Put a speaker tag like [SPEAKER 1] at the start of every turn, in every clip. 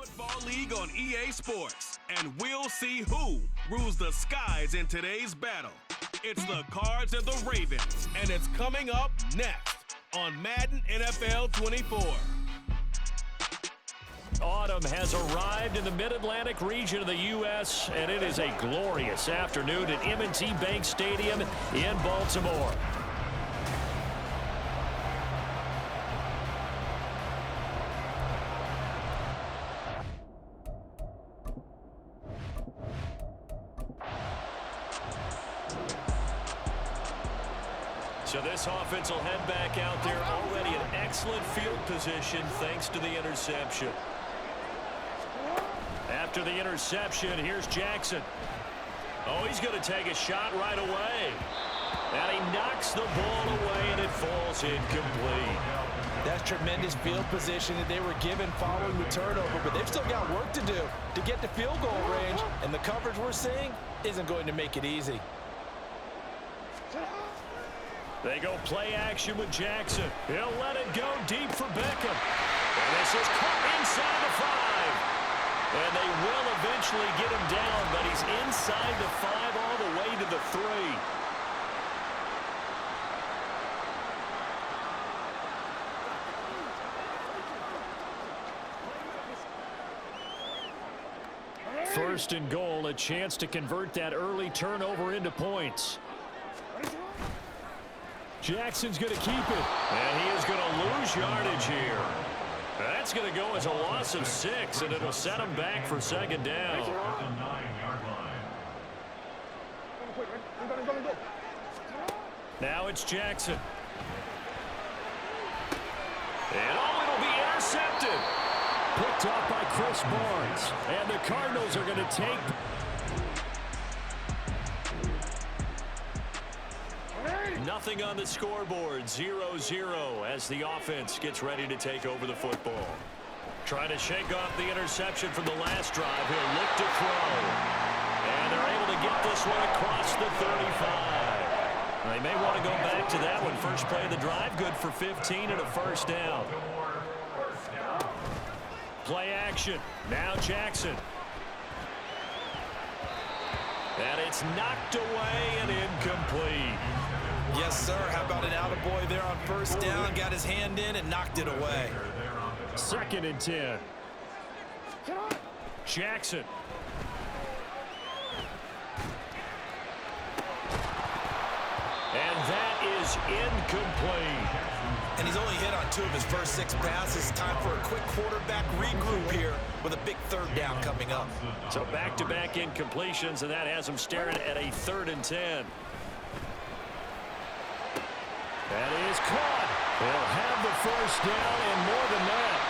[SPEAKER 1] football league on EA Sports, and we'll see who rules the skies in today's battle. It's the Cards and the Ravens, and it's coming up next on Madden NFL 24.
[SPEAKER 2] Autumn has arrived in the Mid-Atlantic region of the U.S., and it is a glorious afternoon at M&T Bank Stadium in Baltimore. So this offense will head back out there, already in excellent field position thanks to the interception. After the interception, here's Jackson. Oh, he's going to take a shot right away. And he knocks the ball away, and it falls incomplete.
[SPEAKER 3] That's tremendous field position that they were given following the turnover, but they've still got work to do to get to field goal range, and the coverage we're seeing isn't going to make it easy.
[SPEAKER 2] They go play action with Jackson. He'll let it go deep for Beckham. And this is caught inside the 5. And they will eventually get him down, but he's inside the 5 all the way to the 3. First and goal, a chance to convert that early turnover into points. Jackson's going to keep it. And he is going to lose yardage here. That's going to go as a loss of 6, and it'll set him back for second down. Now it's Jackson. And it'll be intercepted. Picked off by Chris Barnes. And the Cardinals are going to take... Nothing on the scoreboard, 0-0 as the offense gets ready to take over the football. Trying to shake off the interception from the last drive. He'll look to throw. And they're able to get this one across the 35. They may want to go back to that one. First play of the drive, good for 15 and a first down. Play action. Now Jackson. And it's knocked away and incomplete.
[SPEAKER 3] Yes, sir. How about an attaboy there on first down? Got his hand in and knocked it away.
[SPEAKER 2] Second and 10. Jackson. And that is incomplete.
[SPEAKER 3] And he's only hit on 2 of his first 6 passes. Time for a quick quarterback regroup here with a big third down coming up.
[SPEAKER 2] So back-to-back incompletions, and that has him staring at a 3rd and 10. That is caught. They'll have the first down and more than that.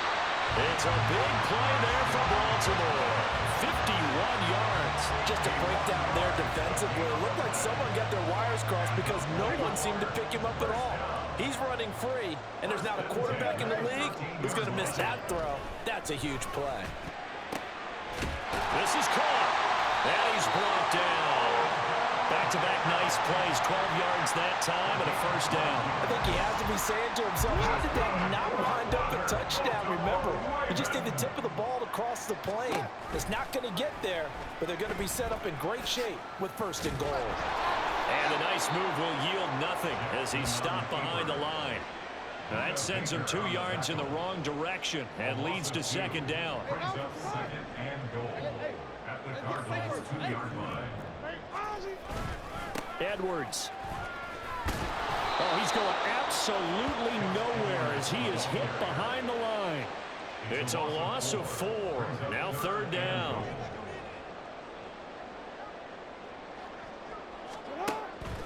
[SPEAKER 2] It's a big play there for Baltimore. 51 yards.
[SPEAKER 3] Just a breakdown there defensively. It looked like someone got their wires crossed because no one seemed to pick him up at all. He's running free, and there's not a quarterback in the league who's going to miss that throw. That's a huge play.
[SPEAKER 2] This is caught. And he's brought down. Back-to-back nice plays, 12 yards that time and a first down.
[SPEAKER 3] I think he has to be saying to himself, how did that not wind up a touchdown? Remember, he just did the tip of the ball to cross the plane. It's not going to get there, but they're going to be set up in great shape with first and goal.
[SPEAKER 2] And the nice move will yield nothing as he's stopped behind the line. That sends him 2 yards in the wrong direction and leads to second down.
[SPEAKER 4] Second and goal at the Cardinals' 2-yard line.
[SPEAKER 2] Edwards. Oh, he's going absolutely nowhere as he is hit behind the line. It's a loss of 4. Now third down.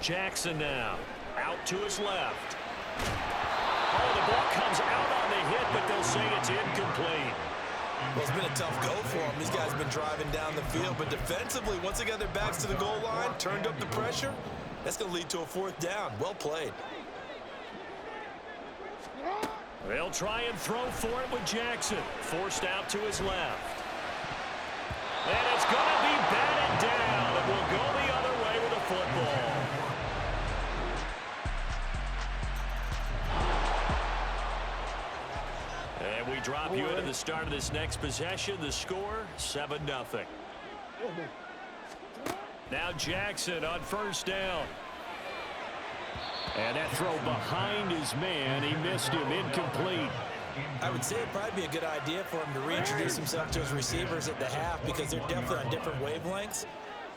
[SPEAKER 2] Jackson now. Out to his left. Oh, the ball comes out on the hit, but they'll say it's incomplete.
[SPEAKER 3] Well, it's been a tough go for them. These guys have been driving down the field, but defensively, once they got their backs to the goal line, turned up the pressure, that's going to lead to a 4th down. Well played.
[SPEAKER 2] They'll try and throw for it with Jackson. Forced out to his left. And it's going to be batted down. It will go the other way with a football. And we drop you into the start of this next possession. The score, 7-0. Now Jackson on first down. And that throw behind his man. He missed him. Incomplete.
[SPEAKER 3] I would say it'd probably be a good idea for him to reintroduce himself to his receivers at the half because they're definitely on different wavelengths.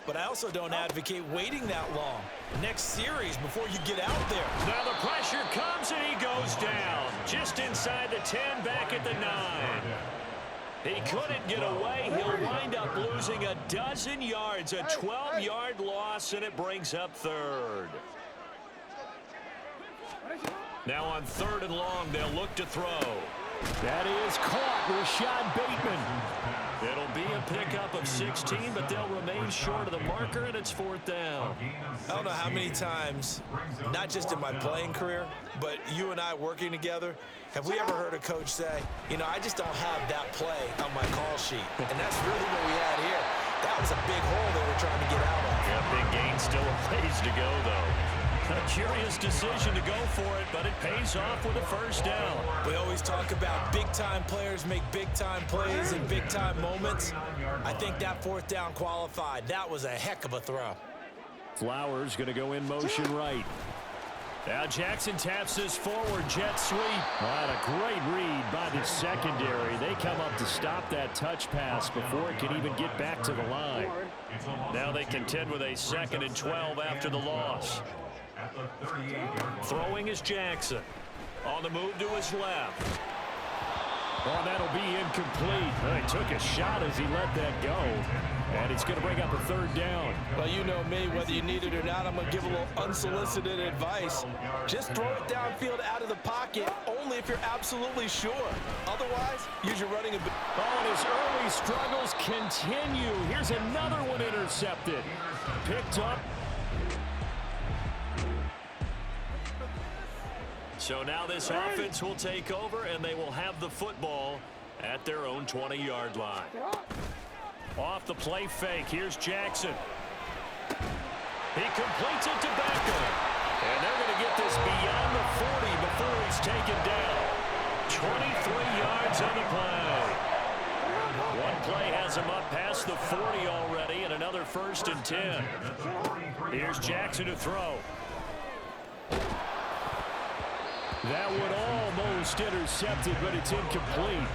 [SPEAKER 3] But I also don't advocate waiting that long. Next series before you get out there.
[SPEAKER 2] Now the pressure comes and he goes down. Just inside the 10, back at the 9. He couldn't get away. He'll wind up losing a dozen yards. A 12-yard loss, and it brings up third. Now on 3rd and long, they'll look to throw.
[SPEAKER 5] That is caught. Rashad Bateman.
[SPEAKER 2] It'll be a pickup of 16, but they'll remain short of the marker, and it's 4th down.
[SPEAKER 3] I don't know how many times, not just in my playing career, but you and I working together, have we ever heard a coach say, you know, I just don't have that play on my call sheet. And that's really what we had here. That was a big hole they were trying to get out of.
[SPEAKER 2] Yeah, big gain, still a ways to go, though. A curious decision to go for it, but it pays off with a first down.
[SPEAKER 3] We always talk about big-time players make big-time plays in big-time moments. I think that 4th down qualified. That was a heck of a throw.
[SPEAKER 5] Flowers going to go in motion right.
[SPEAKER 2] Now Jackson taps this forward jet sweep.
[SPEAKER 5] What a great read by the secondary. They come up to stop that touch pass before it can even get back to the line.
[SPEAKER 2] Now they contend with a 2nd and 12 after the loss. Throwing is Jackson. On the move to his left.
[SPEAKER 5] Oh, that'll be incomplete. He took a shot as he let that go. And it's going to bring up a 3rd down.
[SPEAKER 3] Well, you know me, whether you need it or not, I'm going to give a little unsolicited advice. Just throw it downfield out of the pocket, only if you're absolutely sure. Otherwise, use your running ability.
[SPEAKER 5] Oh, and his early struggles continue. Here's another one intercepted. Picked up.
[SPEAKER 2] So now this offense will take over, and they will have the football at their own 20-yard line. Off the play fake, here's Jackson. He completes it to Beckham. And they're going to get this beyond the 40 before he's taken down. 23 yards on the play. One play has him up past the 40 already, and another 1st and 10. Here's Jackson to throw.
[SPEAKER 5] That one almost intercepted, but it's incomplete.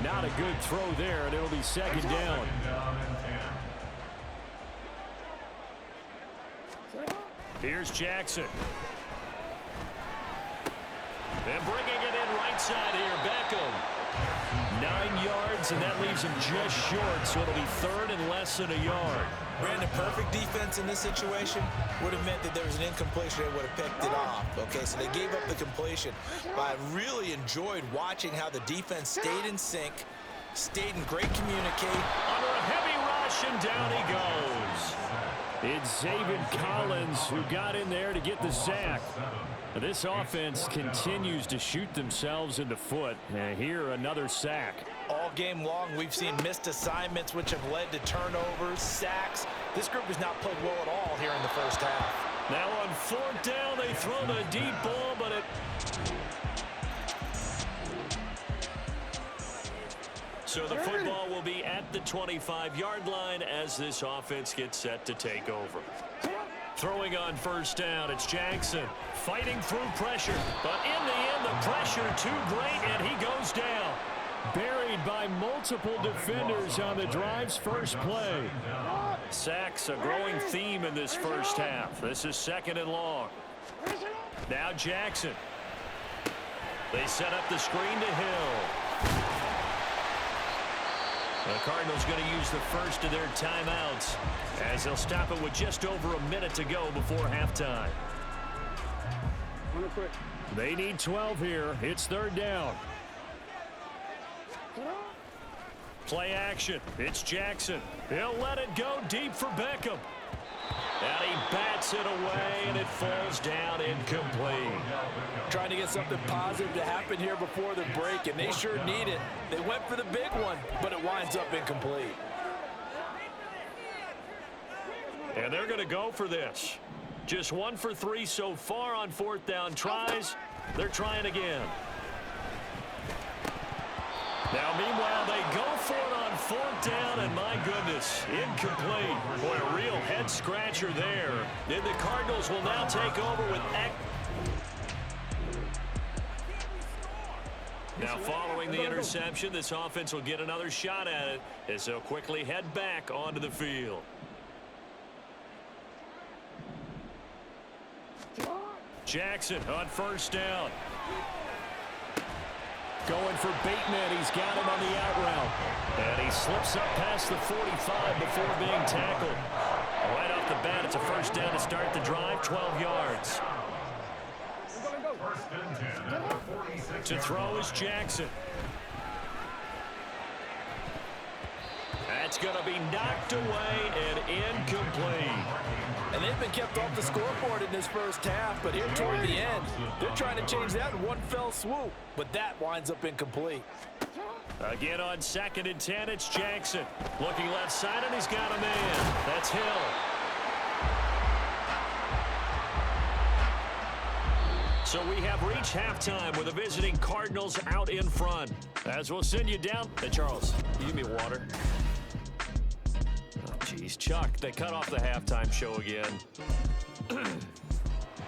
[SPEAKER 5] Not a good throw there, and it'll be 2nd down.
[SPEAKER 2] Here's Jackson. And bringing it in right side here, Beckham. 9 yards, and that leaves him just short, so it'll be 3rd and less than a yard.
[SPEAKER 3] Brandon, perfect defense in this situation would have meant that there was an incompletion. They would have picked it off. Okay, so they gave up the completion. But I really enjoyed watching how the defense stayed in sync, stayed in great communication.
[SPEAKER 2] Under a heavy rush, and down he goes.
[SPEAKER 5] It's Zaven Collins who got in there to get the sack. This offense continues to shoot themselves in the foot. And here, another sack.
[SPEAKER 3] All game long, we've seen missed assignments, which have led to turnovers, sacks. This group has not played well at all here in the first half.
[SPEAKER 2] Now on 4th down, they throw the deep ball, but it... So the football will be at the 25-yard line as this offense gets set to take over. Throwing on 1st down, it's Jackson fighting through pressure. But in the end, the pressure too great, and he goes down.
[SPEAKER 5] Buried by multiple defenders on the drive's first play.
[SPEAKER 2] Sacks, a growing theme in this first half. This is 2nd and long. Now Jackson. They set up the screen to Hill. The Cardinals going to use the first of their timeouts as they'll stop it with just over a minute to go before halftime.
[SPEAKER 5] They need 12 here. It's 3rd down.
[SPEAKER 2] Play action. It's Jackson. He'll let it go deep for Beckham. And he bats it away, and it falls down incomplete.
[SPEAKER 3] Trying to get something positive to happen here before the break, and they sure need it. They went for the big one, but it winds up incomplete.
[SPEAKER 2] And they're going to go for this. Just 1 for 3 so far on 4th down tries. They're trying again. Now, meanwhile, they go for it on fourth down, and my goodness, incomplete. Boy, a real head-scratcher there. Then the Cardinals will now take over with... Now, following the interception, this offense will get another shot at it as they'll quickly head back onto the field. Jackson on first down.
[SPEAKER 5] Going for Bateman. He's got him on the out route.
[SPEAKER 2] And he slips up past the 45 before being tackled. Right off the bat, it's a first down to start the drive, 12 yards. To throw is Jackson. That's going to be knocked away and incomplete.
[SPEAKER 3] And they've been kept off the scoreboard in this first half, but here toward the end, they're trying to change that in one fell swoop. But that winds up incomplete.
[SPEAKER 2] Again on 2nd and 10, it's Jackson. Looking left side, and he's got a man. That's Hill. So we have reached halftime with the visiting Cardinals out in front. As we'll send you down. Hey, Charles, you give me water. Oh, geez, Chuck, they cut off the halftime show again.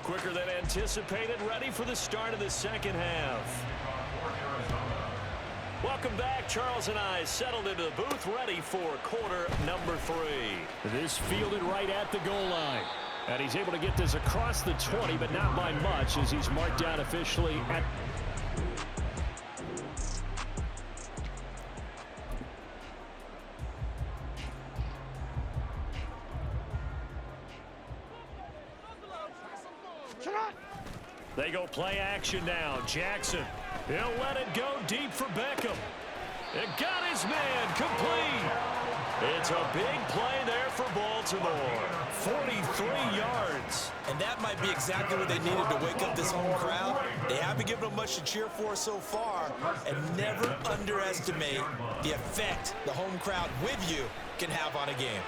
[SPEAKER 2] Quicker than anticipated, ready for the start of the second half. Welcome back. Charles and I settled into the booth, ready for quarter number 3.
[SPEAKER 5] This fielded right at the goal line. And he's able to get this across the 20, but not by much as he's marked down officially at...
[SPEAKER 2] They go play action now. Jackson. He'll let it go deep for Beckham. It got his man complete. It's a big play there for Baltimore. 43 yards.
[SPEAKER 3] And that might be exactly what they needed to wake up this home crowd. They haven't given them much to cheer for so far. And never underestimate the effect the home crowd with you can have on a game.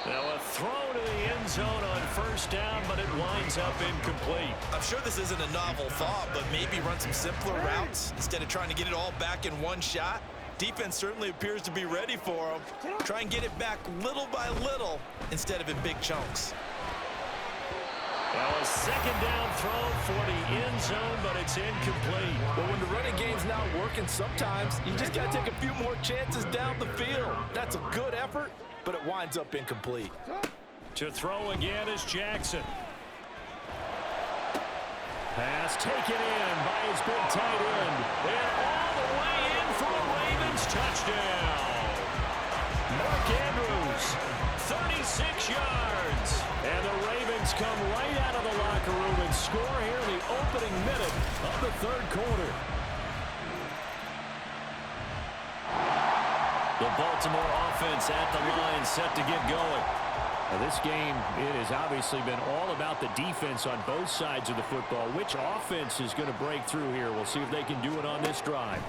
[SPEAKER 2] Now a throw to the end zone on first down, but it winds up incomplete.
[SPEAKER 3] I'm sure this isn't a novel thought, but maybe run some simpler routes instead of trying to get it all back in one shot. Defense certainly appears to be ready for them. Try and get it back little by little instead of in big chunks.
[SPEAKER 2] Now a second down throw for the end zone, but it's incomplete.
[SPEAKER 3] But when the running game's not working, sometimes you just got to take a few more chances down the field. That's a good effort, but it winds up incomplete.
[SPEAKER 2] To throw again is Jackson.
[SPEAKER 5] Pass taken in by his big tight end.
[SPEAKER 2] And all the way in for a Ravens touchdown. Mark Andrews, 36 yards. And the Ravens come right out of the locker room and score here in the opening minute of the third quarter. The Baltimore offense at the line set to get going.
[SPEAKER 5] Now this game, it has obviously been all about the defense on both sides of the football. Which offense is going to break through here? We'll see if they can do it on this drive.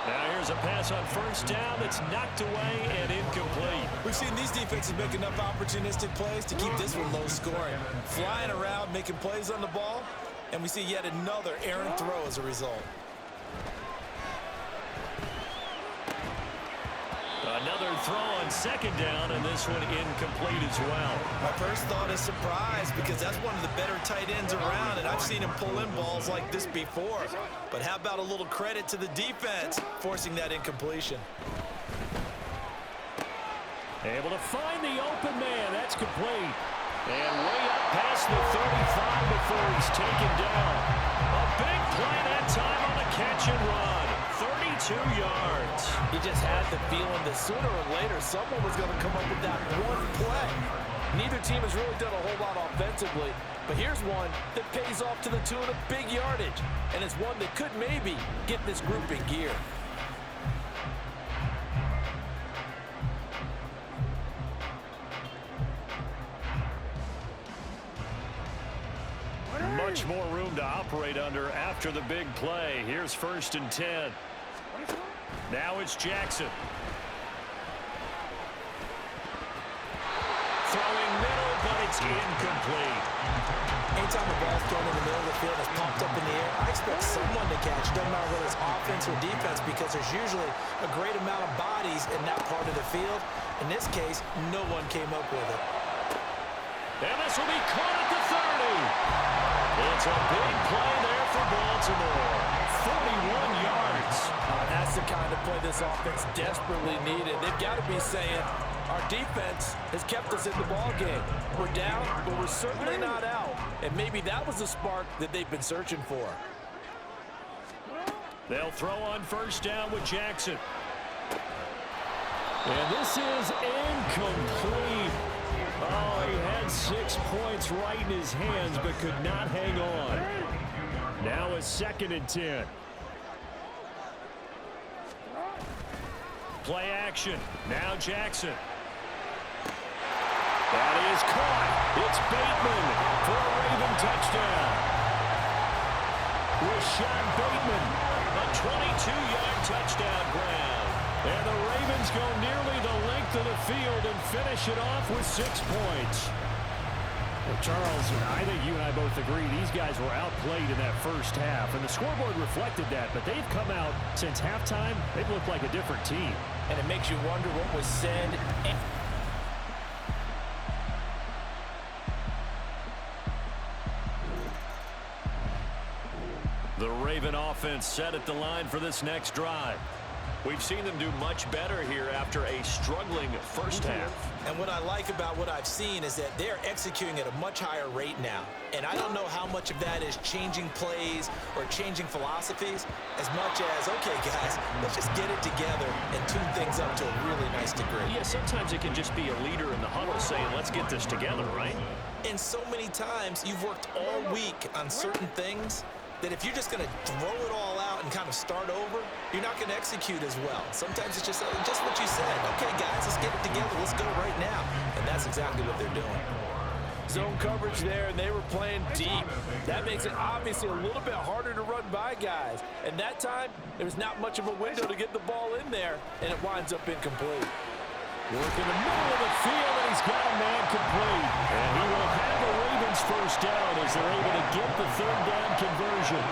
[SPEAKER 2] Now here's a pass on first down that's knocked away and incomplete.
[SPEAKER 3] We've seen these defenses make enough opportunistic plays to keep this one low scoring. Flying around, making plays on the ball, and we see yet another errant throw as a result.
[SPEAKER 2] Another throw on second down, and this one incomplete as well.
[SPEAKER 3] My first thought is surprise because that's one of the better tight ends around, and I've seen him pull in balls like this before. But how about a little credit to the defense forcing that incompletion?
[SPEAKER 2] Able to find the open man. That's complete. And way up past the 35 before he's taken down. A big play that time on the catch and run. 32 yards.
[SPEAKER 3] You just had the feeling that sooner or later someone was going to come up with that one play. Neither team has really done a whole lot offensively, but here's one that pays off to the tune of big yardage, and it's one that could maybe get this group in gear.
[SPEAKER 2] Much more room to operate under after the big play. Here's 1st and 10. Now it's Jackson. Throwing middle, but it's incomplete.
[SPEAKER 3] Anytime the ball's thrown in the middle of the field and it's popped up in the air, I expect someone to catch. It doesn't matter whether it's offense or defense because there's usually a great amount of bodies in that part of the field. In this case, no one came up with it.
[SPEAKER 2] And this will be caught at the 30. It's a big play there for Baltimore. 41 yards.
[SPEAKER 3] That's the kind of play this offense desperately needed. They've got to be saying, our defense has kept us in the ballgame. We're down, but we're certainly not out. And maybe that was the spark that they've been searching for.
[SPEAKER 2] They'll throw on first down with Jackson.
[SPEAKER 5] And this is incomplete. Oh, he had 6 points right in his hands, but could not hang on. Now a 2nd and 10.
[SPEAKER 2] Play action. Now Jackson. That is caught. It's Bateman for a Raven touchdown. Rashad Bateman, a 22-yard touchdown grab.
[SPEAKER 5] And the Ravens go nearly the length of the field and finish it off with 6 points. Well, Charles, I think you and I both agree these guys were outplayed in that first half, and the scoreboard reflected that, but they've come out since halftime. They've looked like a different team.
[SPEAKER 3] And it makes you wonder what was said.
[SPEAKER 2] The Raven offense set at the line for this next drive. We've seen them do much better here after a struggling first half.
[SPEAKER 3] And what I like about what I've seen is that they're executing at a much higher rate now. And I don't know how much of that is changing plays or changing philosophies as much as, okay, guys, let's just get it together and tune things up to a really nice degree.
[SPEAKER 2] Yeah, sometimes it can just be a leader in the huddle saying, let's get this together, right?
[SPEAKER 3] And so many times you've worked all week on certain things that if you're just going to throw it all out and kind of start over, you're not going to execute as well. Sometimes it's just what you said. Okay, guys, let's get it together. Let's go right now. And that's exactly what they're doing.
[SPEAKER 6] Zone coverage there, and they were playing deep. That makes it obviously a little bit harder to run by guys. And that time, there's not much of a window to get the ball in there, and it winds up incomplete.
[SPEAKER 5] Work in the middle of the field, and he's got a man complete. And he will have the Ravens first down as they're able to get the 3rd down conversion.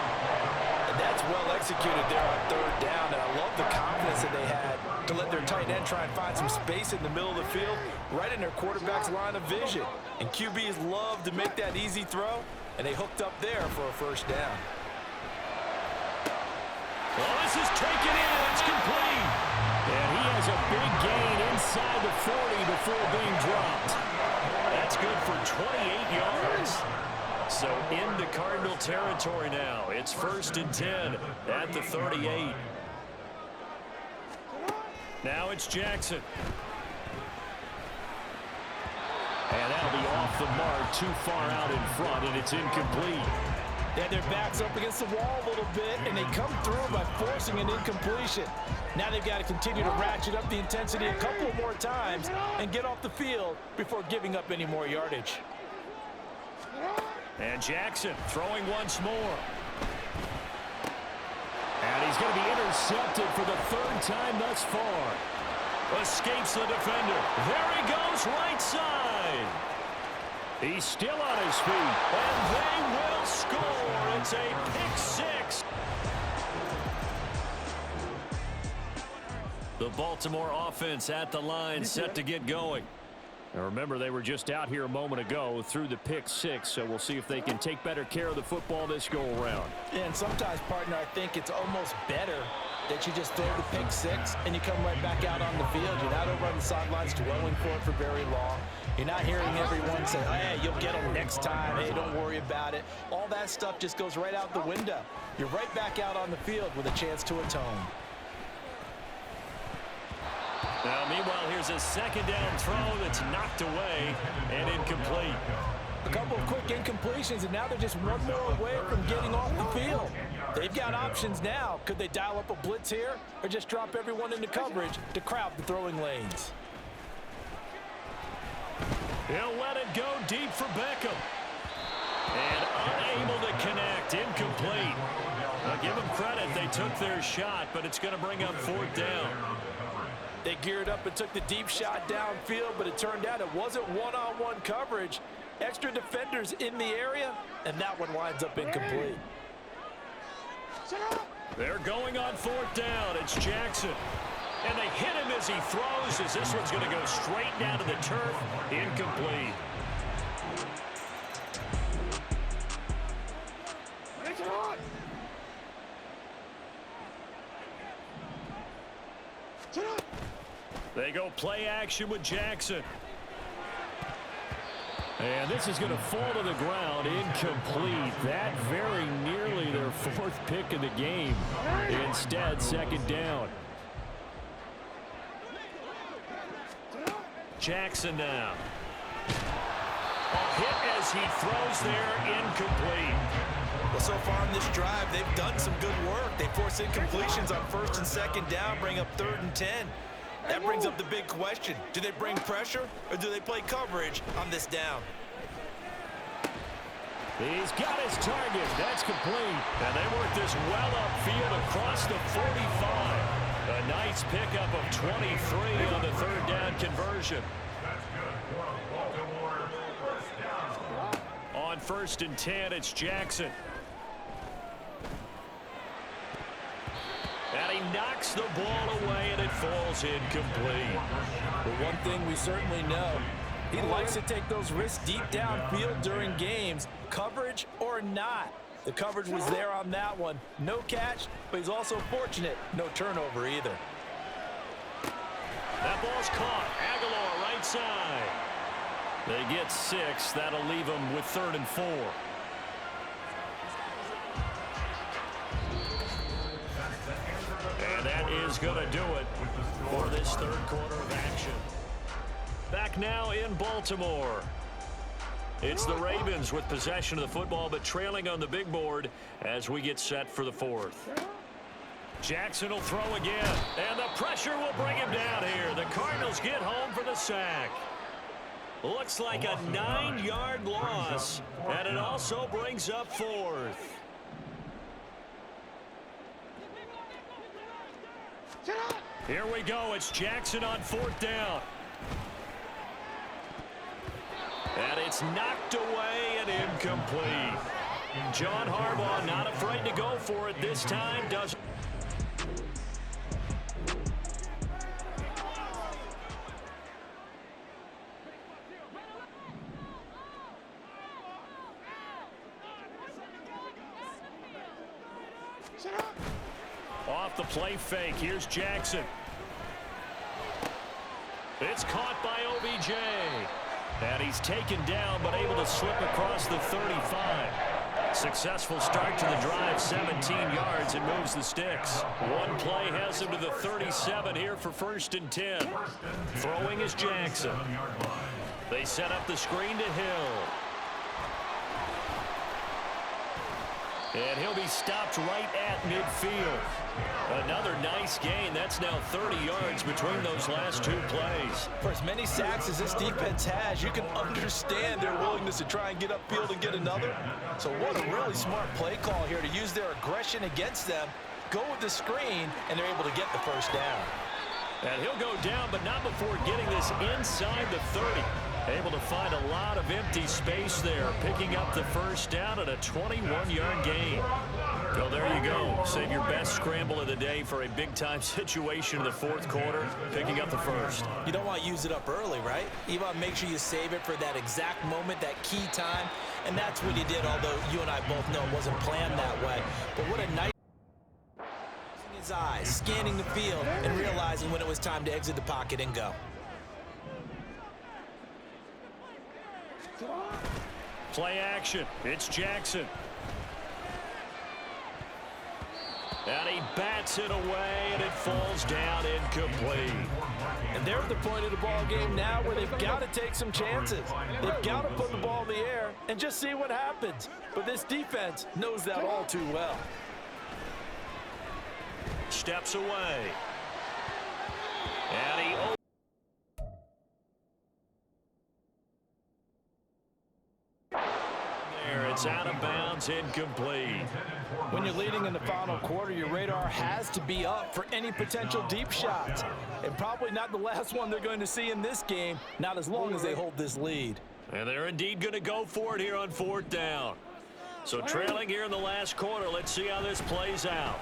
[SPEAKER 6] And that's well executed there on 3rd down, and I love the confidence that they had to let their tight end try and find some space in the middle of the field, right in their quarterback's line of vision. And QBs love to make that easy throw, and they hooked up there for a first down.
[SPEAKER 2] Well, this is taken in. It's complete.
[SPEAKER 5] And he has a big gain inside the 40 before being dropped.
[SPEAKER 2] That's good for 28 yards. So into Cardinal territory now. It's 1st and 10 at the 38. Now it's Jackson.
[SPEAKER 5] And that'll be off the mark, too far out in front, and it's incomplete.
[SPEAKER 6] They had their backs up against the wall a little bit, and they come through by forcing an incompletion. Now they've got to continue to ratchet up the intensity a couple more times and get off the field before giving up any more yardage.
[SPEAKER 2] And Jackson throwing once more.
[SPEAKER 5] And he's going to be intercepted for the 3rd time thus far.
[SPEAKER 2] Escapes the defender. There he goes, right side.
[SPEAKER 5] He's still on his feet.
[SPEAKER 2] And they will score. It's a pick 6. The Baltimore offense at the line, set to get going.
[SPEAKER 5] Now remember, they were just out here a moment ago through the pick 6, so we'll see if they can take better care of the football this go-around.
[SPEAKER 3] And sometimes, partner, I think it's almost better that you just throw the pick 6 and you come right back out on the field. You're not over on the sidelines dwelling for it for very long. You're not hearing everyone say, hey, you'll get them next time. Hey, don't worry about it. All that stuff just goes right out the window. You're right back out on the field with a chance to atone.
[SPEAKER 2] Now, meanwhile, here's a 2nd down throw that's knocked away and incomplete.
[SPEAKER 3] A couple of quick incompletions, and now they're just one more away from getting off the field. They've got options now. Could they dial up a blitz here or just drop everyone into coverage to crowd the throwing lanes?
[SPEAKER 2] He'll let it go deep for Beckham. And unable to connect, incomplete. Now, give them credit. They took their shot, but it's going to bring up 4th down.
[SPEAKER 6] They geared up and took the deep shot downfield, but it turned out it wasn't one-on-one coverage.
[SPEAKER 3] Extra defenders in the area, and that one winds up incomplete.
[SPEAKER 2] They're going on 4th down. It's Jackson. And they hit him as he throws, as this one's going to go straight down to the turf. Incomplete. They go play action with Jackson.
[SPEAKER 5] And this is going to fall to the ground, incomplete. That very nearly their 4th pick of the game. Instead, 2nd down.
[SPEAKER 2] Jackson now. A hit as he throws there, incomplete.
[SPEAKER 6] Well, so far in this drive, they've done some good work. They force incompletions on 1st and 2nd down, bring up 3rd and 10. That brings up the big question. Do they bring pressure or do they play coverage on this down?
[SPEAKER 5] He's got his target. That's complete.
[SPEAKER 2] And they work this well upfield across the 45. A nice pickup of 23 on the 3rd down conversion. On 1st and 10, it's Jackson. And he knocks the ball away, and it falls incomplete.
[SPEAKER 3] But one thing we certainly know, he likes to take those risks deep downfield during games, coverage or not. The coverage was there on that one. No catch, but he's also fortunate. No turnover either.
[SPEAKER 2] That ball's caught. Aguilar right side. They get 6. That'll leave them with 3rd and 4. And that is going to do it for this 3rd quarter of action. Back now in Baltimore. It's the Ravens with possession of the football, but trailing on the big board as we get set for the 4th. Jackson will throw again, and the pressure will bring him down here. The Cardinals get home for the sack. Looks like a 9-yard loss, and it also brings up 4th. Here we go. It's Jackson on 4th down. And it's knocked away and incomplete. John Harbaugh not afraid to go for it this time. Doesn't. Off the play fake. Here's Jackson. It's caught by OBJ. And he's taken down, but able to slip across the 35. Successful start to the drive, 17 yards, and moves the sticks. One play has him to the 37 here for 1st and 10. Throwing is Jackson. They set up the screen to Hill. And he'll be stopped right at midfield. Another nice gain. That's now 30 yards between those last 2 plays.
[SPEAKER 3] For as many sacks as this defense has, you can understand their willingness to try and get upfield and get another. So what a really smart play call here to use their aggression against them, go with the screen, and they're able to get the 1st down.
[SPEAKER 2] And he'll go down, but not before getting this inside the 30. Able to find a lot of empty space there, picking up the 1st down at a 21-yard gain. Well, there you go. Save your best scramble of the day for a big-time situation in the 4th quarter, picking up the 1st.
[SPEAKER 3] You don't want to use it up early, right? You want to make sure you save it for that exact moment, that key time, and that's what he did, although you and I both know it wasn't planned that way. But what a nice his eyes, scanning the field, and realizing when it was time to exit the pocket and go.
[SPEAKER 2] Play action. It's Jackson. And he bats it away, and it falls down incomplete.
[SPEAKER 3] And they're at the point of the ball game now where they've got to take some chances. They've got to put the ball in the air and just see what happens. But this defense knows that all too well.
[SPEAKER 2] Steps away. And he it's out of bounds, incomplete.
[SPEAKER 3] When you're leading in the final quarter, your radar has to be up for any potential deep shots. And probably not the last one they're going to see in this game, not as long as they hold this lead.
[SPEAKER 2] And they're indeed going to go for it here on 4th down. So trailing here in the last quarter. Let's see how this plays out.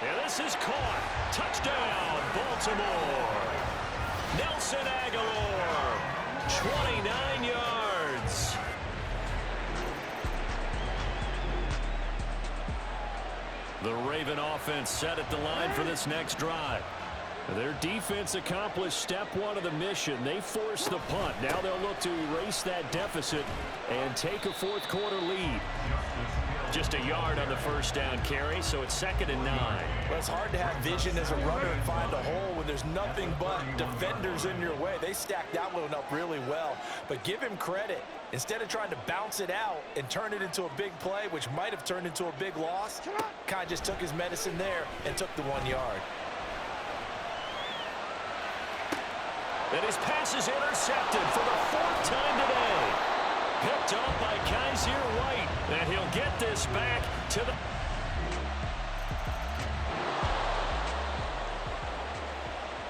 [SPEAKER 2] And this is caught. Touchdown, Baltimore. Nelson Aguilar, 29 yards. The Raven offense set at the line for this next drive. Their defense accomplished step one of the mission. They forced the punt. Now they'll look to erase that deficit and take a 4th quarter lead. Just a yard on the 1st down carry, so it's 2nd and 9.
[SPEAKER 3] Well, it's hard to have vision as a runner and find a hole when there's nothing but defenders in your way. They stacked that one up really well. But give him credit. Instead of trying to bounce it out and turn it into a big play, which might have turned into a big loss, kind of just took his medicine there and took the 1 yard.
[SPEAKER 2] And his pass is intercepted for the 4th time today. Picked up by Kaiser White. And he'll get this back to the...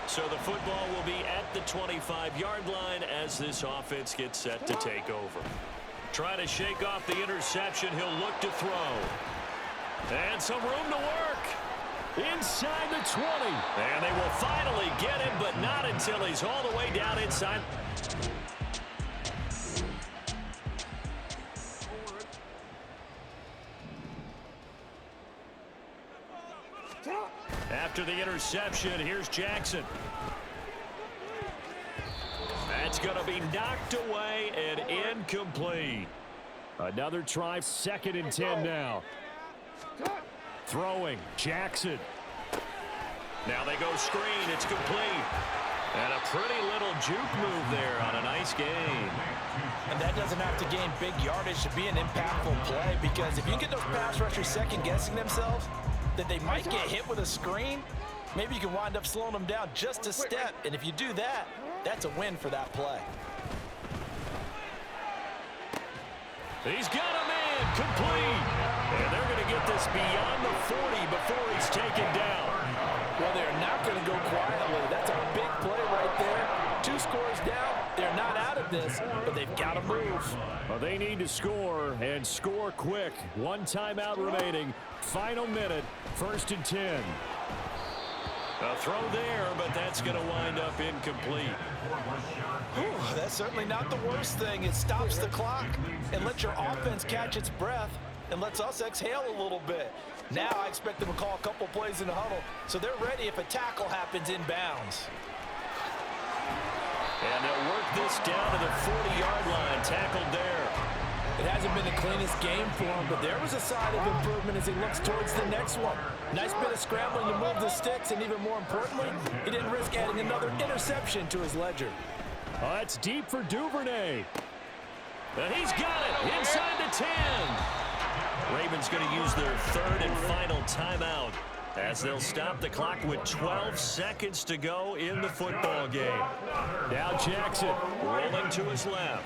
[SPEAKER 2] So the football will be at the 25-yard line as this offense gets set to take over. Trying to shake off the interception. He'll look to throw. And some room to work. Inside the 20. And they will finally get him, but not until he's all the way down inside. After the interception, here's Jackson. That's going to be knocked away and incomplete.
[SPEAKER 5] Another try, 2nd and 10 now. Throwing, Jackson.
[SPEAKER 2] Now they go screen, it's complete. And a pretty little juke move there on a nice gain.
[SPEAKER 3] And that doesn't have to gain big yardage to be an impactful play, because if you get those pass rushers second-guessing themselves, that they might get hit with a screen, maybe you can wind up slowing them down just a step. And if you do that, that's a win for that play.
[SPEAKER 2] He's got a man complete. And they're going to get this beyond the 40 before he's taken down.
[SPEAKER 3] Well, they're not going to go quietly. That's a big play right there. 2 scores down. They're not out of this, but they've got to move.
[SPEAKER 5] Well, they need to score, and score quick. 1 timeout remaining. Final minute, 1st and 10.
[SPEAKER 2] A throw there, but that's going to wind up incomplete.
[SPEAKER 3] Whew, that's certainly not the worst thing. It stops the clock and lets your offense catch its breath and lets us exhale a little bit. Now I expect them to call a couple plays in the huddle, so they're ready if a tackle happens inbounds.
[SPEAKER 2] And they'll work this down to the 40-yard line, tackled there.
[SPEAKER 3] It hasn't been the cleanest game for him, but there was a sign of improvement as he looks towards the next one. Nice bit of scrambling to move the sticks, and even more importantly, he didn't risk adding another interception to his ledger.
[SPEAKER 5] It's deep for Duvernay.
[SPEAKER 2] And he's got it inside the 10. Ravens going to use their 3rd and final timeout as they'll stop the clock with 12 seconds to go in the football game.
[SPEAKER 5] Now Jackson
[SPEAKER 2] rolling to his left.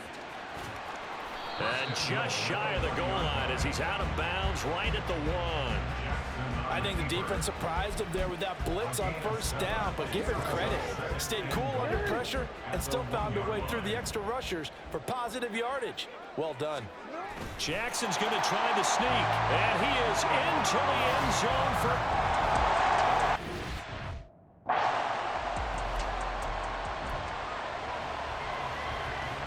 [SPEAKER 2] And just shy of the goal line as he's out of bounds right at the 1.
[SPEAKER 3] I think the defense surprised him there with that blitz on 1st down, but give him credit. Stayed cool under pressure and still found a way through the extra rushers for positive yardage. Well done.
[SPEAKER 2] Jackson's going to try the sneak, and he is into the end zone for...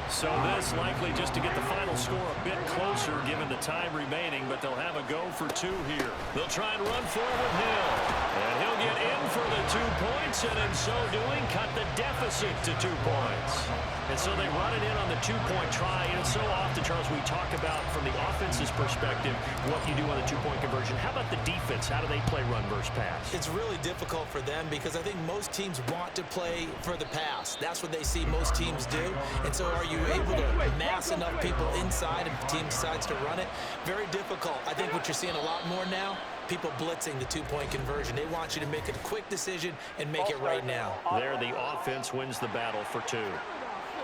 [SPEAKER 2] So this likely just to get the final score a bit closer given the time remaining, but they'll have a go for 2 here. They'll try and run for it with Hill. And he'll get in for the 2 points, and in so doing, cut the deficit to 2 points. And so they run it in on the 2-point try. And so often, Charles, we talk about from the offense's perspective what you do on the 2-point conversion. How about the defense? How do they play run versus pass?
[SPEAKER 7] It's really difficult for them because I think most teams want to play for the pass. That's what they see most teams do. And so are you able to mass enough people inside if the team decides to run it? Very difficult. I think what you're seeing a lot more now, people blitzing the 2-point conversion. They want you to make a quick decision and make it right now.
[SPEAKER 2] There, the offense wins the battle for 2.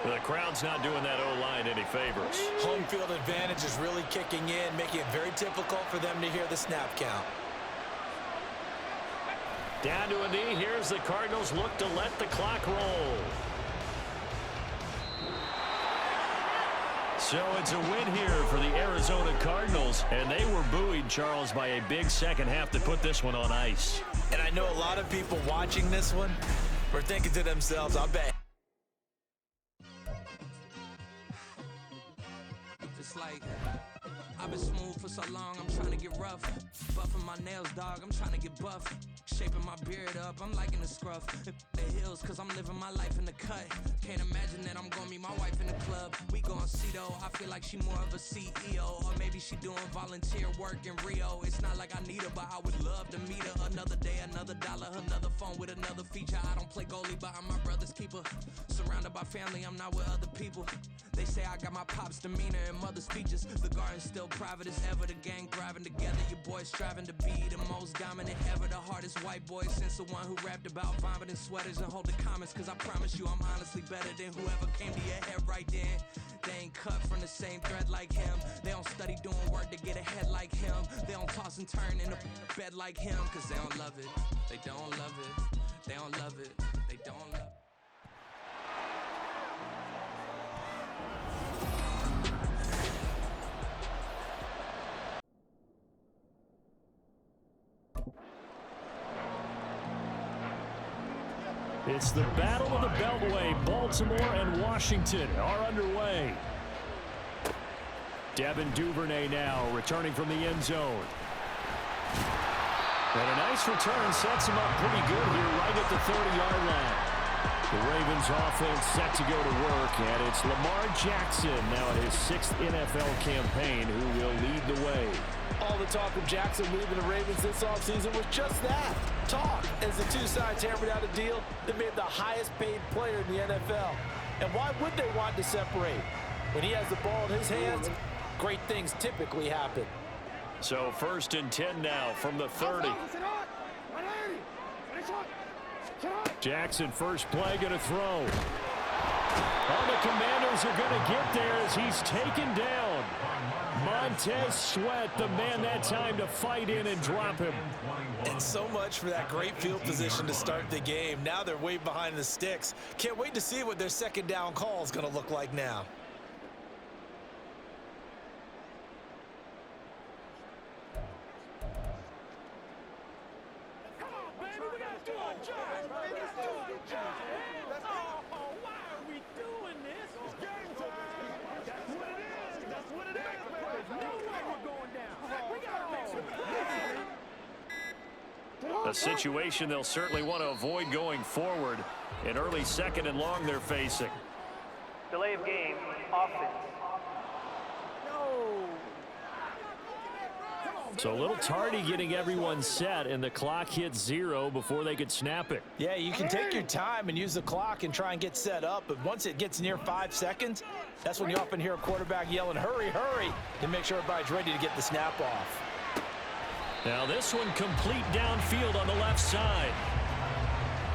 [SPEAKER 2] The crowd's not doing that O-line any favors.
[SPEAKER 7] Home field advantage is really kicking in, making it very difficult for them to hear the snap count.
[SPEAKER 2] Down to a knee. Here's the Cardinals look to let the clock roll. So it's a win here for the Arizona Cardinals, and they were buoyed, Charles, by a big second half to put this one on ice.
[SPEAKER 7] And I know a lot of people watching this one were thinking to themselves, I bet.
[SPEAKER 8] It's like, I've been smooth for so long, I'm trying to get rough. Buffing my nails, dog, I'm trying to get buff. Shaping my beard up, I'm liking the scruff. The hills, cause I'm living my life in the cut. Can't imagine that I'm gonna meet my wife in the club. We gon' see though, I feel like she more of a CEO. Or maybe she doing volunteer work in Rio. It's not like I need her, but I would love to meet her. Another day, another dollar, another phone with another feature. I don't play goalie, but I'm my brother's keeper. Surrounded by family, I'm not with other people. They say I got my pop's demeanor and mother's speeches. The garden's still private as ever, the gang thriving together. Your boys striving to be the most dominant ever. The hardest white boy since the one who rapped about vomiting sweaters and hold the comments. Cause I promise you I'm honestly better than whoever came to your head right then. They ain't cut from the same thread like him. They don't study doing work to get ahead like him. They don't toss and turn in a bed like him. Cause they don't love it, they don't love it. They don't love it, they don't love it.
[SPEAKER 5] It's the Battle of the Beltway. Baltimore and Washington are underway. Devin Duvernay now returning from the end zone. And a nice return sets him up pretty good here right at the 30-yard line. The Ravens offense set to go to work, and it's Lamar Jackson now in his 6th NFL campaign who will lead the way.
[SPEAKER 3] All the talk of Jackson leaving the Ravens this offseason was just that, talk, as the two sides hammered out a deal that made the highest paid player in the NFL. And why would they want to separate? When he has the ball in his hands, great things typically happen.
[SPEAKER 2] So 1st and 10 now from the 30.
[SPEAKER 5] Jackson, first play, going to throw. Oh, the Commanders are going to get there as he's taken down. Montez Sweat, the man that time to fight in and drop him.
[SPEAKER 7] And so much for that great field position to start the game. Now they're way behind the sticks. Can't wait to see what their second down call is going to look like now.
[SPEAKER 2] A situation they'll certainly want to avoid going forward. An early 2nd and long they're facing.
[SPEAKER 9] Delay of game, offense.
[SPEAKER 5] So a little tardy getting everyone set, and the clock hits 0 before they could snap it.
[SPEAKER 3] Yeah, you can take your time and use the clock and try and get set up, but once it gets near 5 seconds, that's when you often hear a quarterback yelling, hurry, hurry, to make sure everybody's ready to get the snap off.
[SPEAKER 5] Now this one complete downfield on the left side.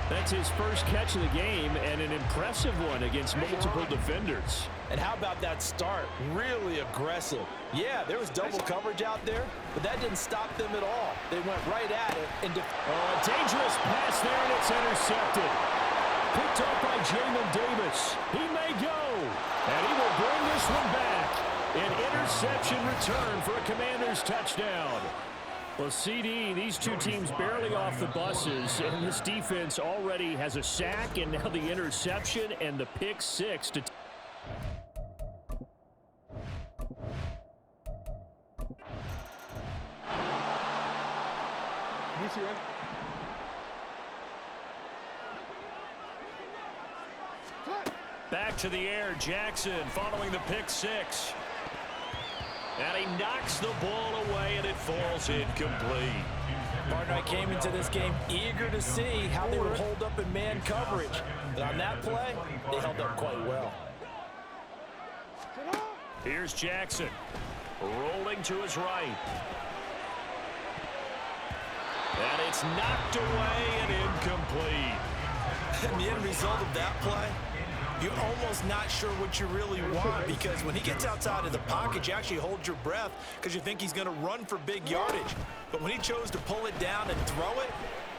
[SPEAKER 5] That's his first catch of the game, and an impressive one against multiple defenders.
[SPEAKER 3] And how about that start? Really aggressive. Yeah, there was double coverage out there, but that didn't stop them at all. They went right at it. And
[SPEAKER 5] a dangerous pass there, and it's intercepted. Picked up by Jamin Davis. He may go, and he will bring this one back. An interception return for a Commanders touchdown. Well, CD, these two teams barely off the buses, and this defense already has a sack, and now the interception and the pick 6 to... Back to the air, Jackson following the pick 6. And he knocks the ball away, and it falls incomplete.
[SPEAKER 3] Partner, I came into this game eager to see how they would hold up in man coverage. But on that play, they held up quite well.
[SPEAKER 2] Here's Jackson, rolling to his right. And it's knocked away and incomplete.
[SPEAKER 7] And the end result of that play, you're almost not sure what you really want, because when he gets outside of the pocket, you actually hold your breath because you think he's going to run for big yardage. But when he chose to pull it down and throw it,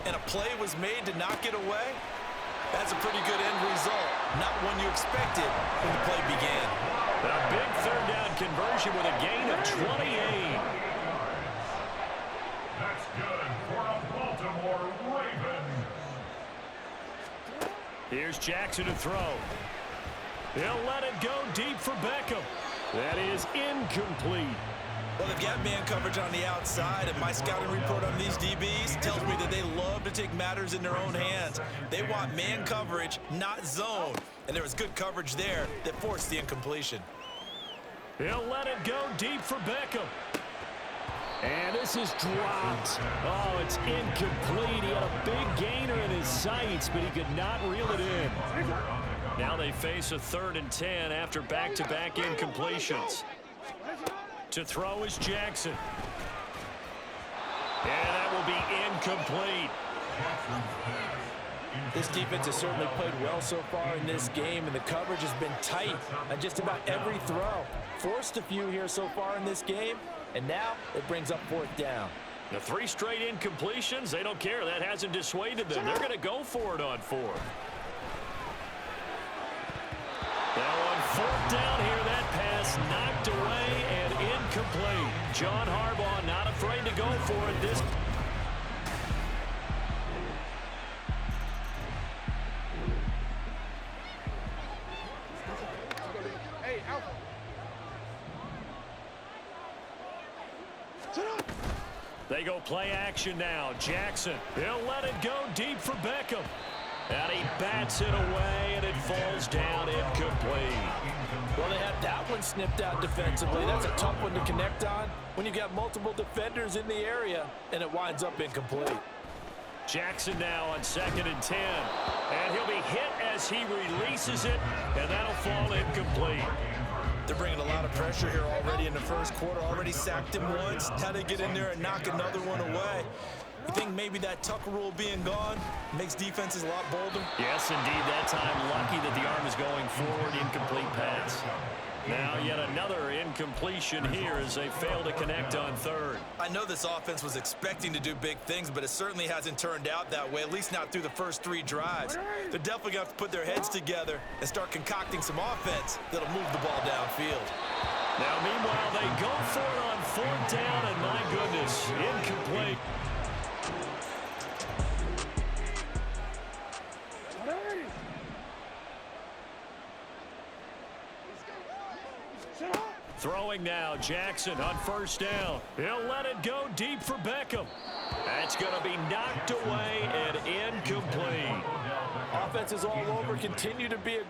[SPEAKER 7] and a play was made to knock it away, that's a pretty good end result. Not one you expected when the play began.
[SPEAKER 2] A big third completion with a gain of 28.
[SPEAKER 4] That's good for a Baltimore Raven.
[SPEAKER 2] Here's Jackson to throw. He'll let it go deep for Beckham. That is incomplete.
[SPEAKER 6] Well, they've got man coverage on the outside, and my scouting report on these DBs tells me that they love to take matters in their own hands. They want man coverage, not zone. And there was good coverage there that forced the incompletion.
[SPEAKER 2] He'll let it go deep for Beckham. And this is dropped. Oh, it's incomplete. He had a big gainer in his sights, but he could not reel it in. Now they face a 3rd and 10 after back-to-back incompletions. To throw is Jackson. And that will be incomplete.
[SPEAKER 3] This defense has certainly played well so far in this game, and the coverage has been tight on just about every throw. Forced a few here so far in this game, and now it brings up 4th down.
[SPEAKER 2] The 3 straight incompletions, they don't care. That hasn't dissuaded them. They're going to go for it on 4th. Now on 4th down here, that pass knocked away and incomplete. John Harbaugh not afraid to go for it this. They go play action now. Jackson, he'll let it go deep for Beckham. And he bats it away, and it falls down incomplete.
[SPEAKER 3] Well, they had that one snipped out defensively. That's a tough one to connect on when you've got multiple defenders in the area, and it winds up incomplete.
[SPEAKER 2] Jackson now on 2nd and 10. And he'll be hit as he releases it, and that'll fall incomplete.
[SPEAKER 6] They're bringing a lot of pressure here already in the first quarter. Already sacked him once. How to get in there and knock another one away. You think maybe that Tucker rule being gone makes defenses a lot bolder?
[SPEAKER 2] Yes, indeed. That time, lucky that the arm is going forward. Incomplete pass. Now yet another incompletion here as they fail to connect on 3rd.
[SPEAKER 6] I know this offense was expecting to do big things, but it certainly hasn't turned out that way, at least not through the first 3 drives. They're definitely going to have to put their heads together and start concocting some offense that'll move the ball downfield.
[SPEAKER 2] Now, meanwhile, they go for it on 4th down, and my goodness, incomplete. Throwing now, Jackson on 1st down. He'll let it go deep for Beckham. That's going to be knocked away and incomplete.
[SPEAKER 3] Offenses all over continue to be aggressive.